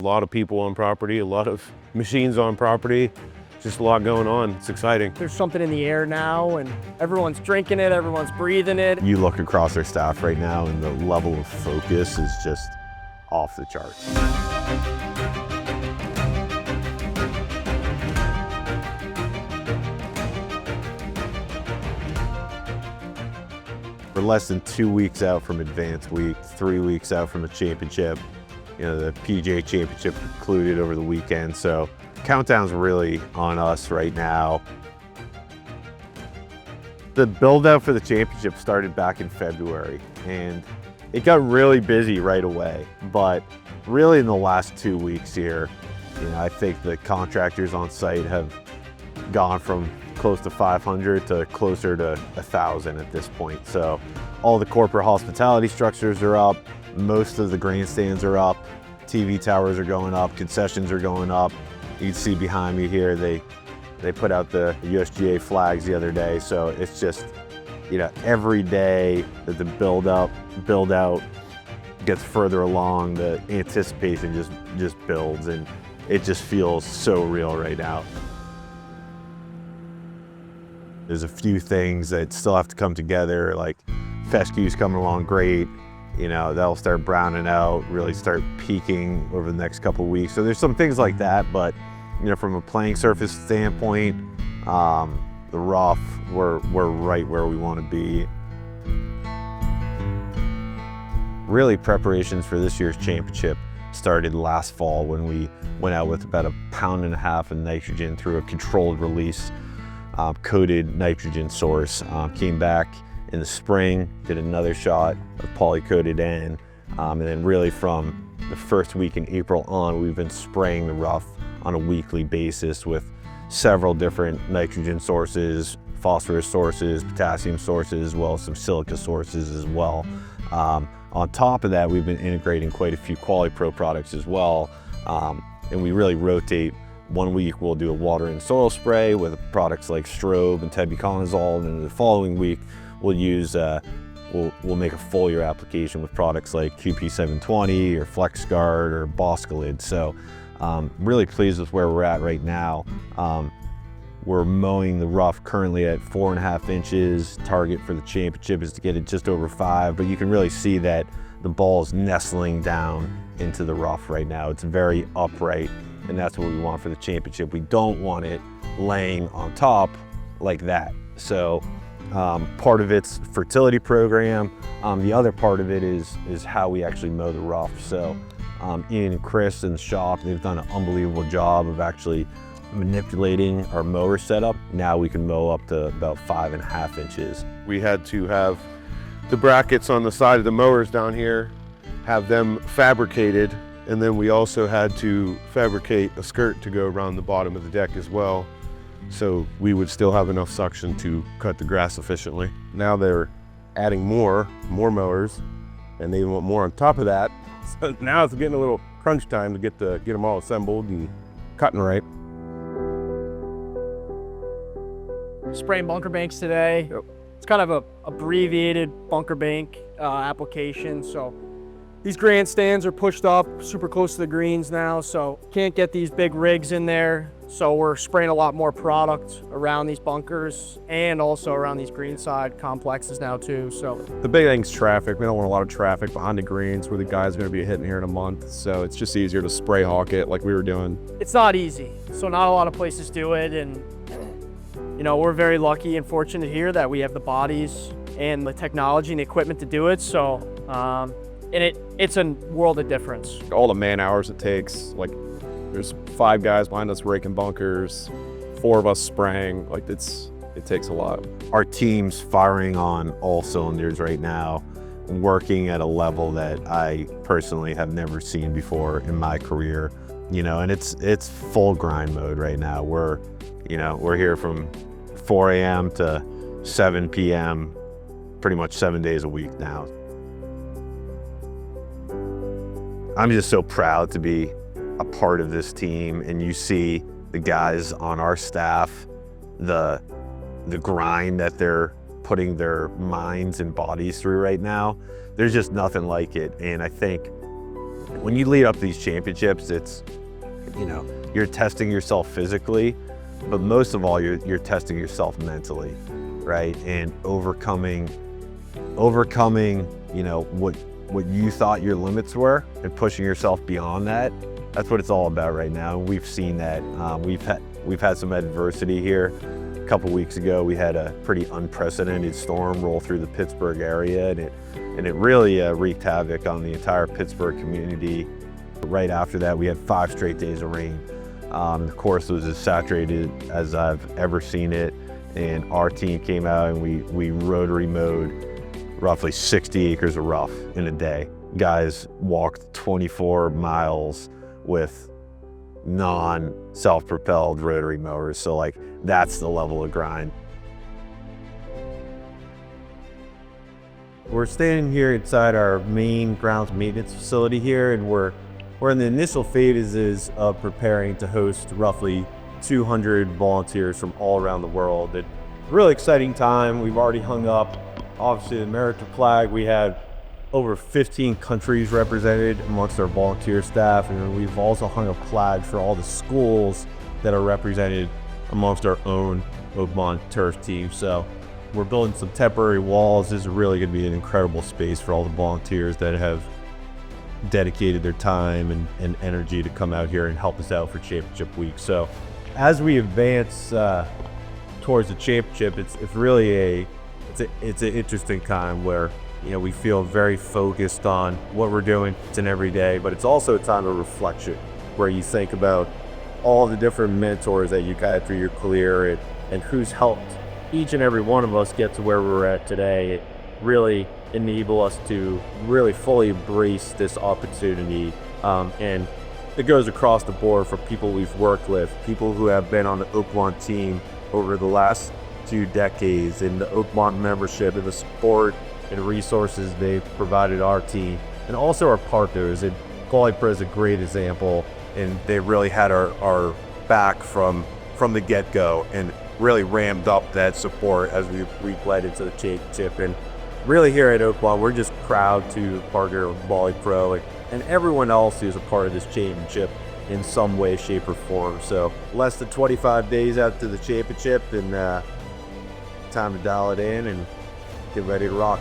A lot of people on property, a lot of machines on property, just a lot going on. It's exciting. There's something in the air now and everyone's drinking it, everyone's breathing it. You look across our staff right now and the level of focus is just off the charts. We're less than 2 weeks out from Advanced Week, 3 weeks out from the championship. You know, the PGA Championship concluded over the weekend, so countdown's really on us right now. The build out for the championship started back in February, and it got really busy right away. But really in the last 2 weeks here, you know, I think the contractors on site have gone from close to 500 to closer to 1,000 at this point. So all the corporate hospitality structures are up, most of the grandstands are up, TV towers are going up, concessions are going up. You can see behind me here, they put out the USGA flags the other day. So it's just, you know, every day that the build out gets further along, the anticipation just builds, and it just feels so real right now. There's a few things that still have to come together, like fescue's coming along great. You know, that'll start browning out, really start peaking over the next couple of weeks. So there's some things like that, but you know, from a playing surface standpoint, the rough, we're right where we want to be. Really, preparations for this year's championship started last fall when we went out with about 1.5 pounds of nitrogen through a controlled release coated nitrogen source. Came back in the spring, did another shot of poly-coated N, and then really from the first week in April on, we've been spraying the rough on a weekly basis with several different nitrogen sources, phosphorus sources, potassium sources, as well as some silica sources as well. On top of that, we've been integrating quite a few Quali-Pro products as well, and we really rotate. 1 week we'll do a water and soil spray with products like strobe and tebuconazole, and then the following week we'll use we'll make a foliar application with products like QP720 or FlexGuard or Boscalid. So really pleased with where we're at right now. We're mowing the rough currently at 4.5 inches. Target for the championship is to get it just over 5, but you can really see that the ball is nestling down into the rough right now. It's very upright, and that's what we want for the championship. We don't want it laying on top like that. So part of it's fertility program. The other part of it is how we actually mow the rough. So Ian and Chris in the shop, they've done an unbelievable job of actually manipulating our mower setup. Now we can mow up to about 5.5 inches. We had to have the brackets on the side of the mowers down here, have them fabricated, and then we also had to fabricate a skirt to go around the bottom of the deck as well, so we would still have enough suction to cut the grass efficiently. Now they're adding more mowers, and they want more on top of that. So now it's getting a little crunch time to get them all assembled and cutting right. Spraying bunker banks today. Yep. It's kind of a abbreviated bunker bank application. So these grandstands are pushed up super close to the greens now, so can't get these big rigs in there. So we're spraying a lot more product around these bunkers and also around these greenside complexes now too. So the big thing's traffic. We don't want a lot of traffic behind the greens where the guys are going to be hitting here in a month. So it's just easier to spray hawk it like we were doing. it's not easy. So not a lot of places do it, and you know, we're very lucky and fortunate here that we have the bodies and the technology and the equipment to do it. So and it's a world of difference. All the man hours it takes, like there's 5 guys behind us raking bunkers, 4 of us spraying, like it takes a lot. Our team's firing on all cylinders right now, working at a level that I personally have never seen before in my career. You know, and it's full grind mode right now. We're here from 4 a.m. to 7 p.m. pretty much 7 days a week now. I'm just so proud to be a part of this team, and you see the guys on our staff, the grind that they're putting their minds and bodies through right now. There's just nothing like it, and I think When you lead up to these championships, it's, you know, you're testing yourself physically, but most of all, you're testing yourself mentally, right? And overcoming, you know, what you thought your limits were and pushing yourself beyond that. That's what it's all about right now. And we've seen that. We've had some adversity here. A couple weeks ago, we had a pretty unprecedented storm roll through the Pittsburgh area, and it really wreaked havoc on the entire Pittsburgh community. Right after that, we had 5 straight days of rain. The course was as saturated as I've ever seen it, and our team came out and we rotary mowed roughly 60 acres of rough in a day. Guys walked 24 miles with non-self-propelled rotary mowers. So like, that's the level of grind. We're standing here inside our main grounds maintenance facility here, and we're in the initial phases of preparing to host roughly 200 volunteers from all around the world. It's a really exciting time. We've already hung up, obviously, the American flag. We had over 15 countries represented amongst our volunteer staff, and we've also hung up flags for all the schools that are represented amongst our own Oakmont turf team. So we're building some temporary walls. This is really going to be an incredible space for all the volunteers that have dedicated their time and energy to come out here and help us out for championship week. So as we advance towards the championship, it's really it's an interesting time where, you know, we feel very focused on what we're doing. It's an everyday, but it's also a time of reflection where you think about all the different mentors that you got through your career and who's helped each and every one of us get to where we're at today. It really enable us to really fully embrace this opportunity. And it goes across the board for people we've worked with, people who have been on the Oakmont team over the last 2 decades, and the Oakmont membership and the support and resources they've provided our team, and also our partners. And Quali-Pro is a great example, and they really had our back from the get-go and really ramped up that support as we led into the championship. And really here at Oakmont, we're just proud to partner with Quali-Pro and everyone else who's a part of this championship in some way, shape, or form. So less than 25 days after the championship, and time to dial it in and get ready to rock.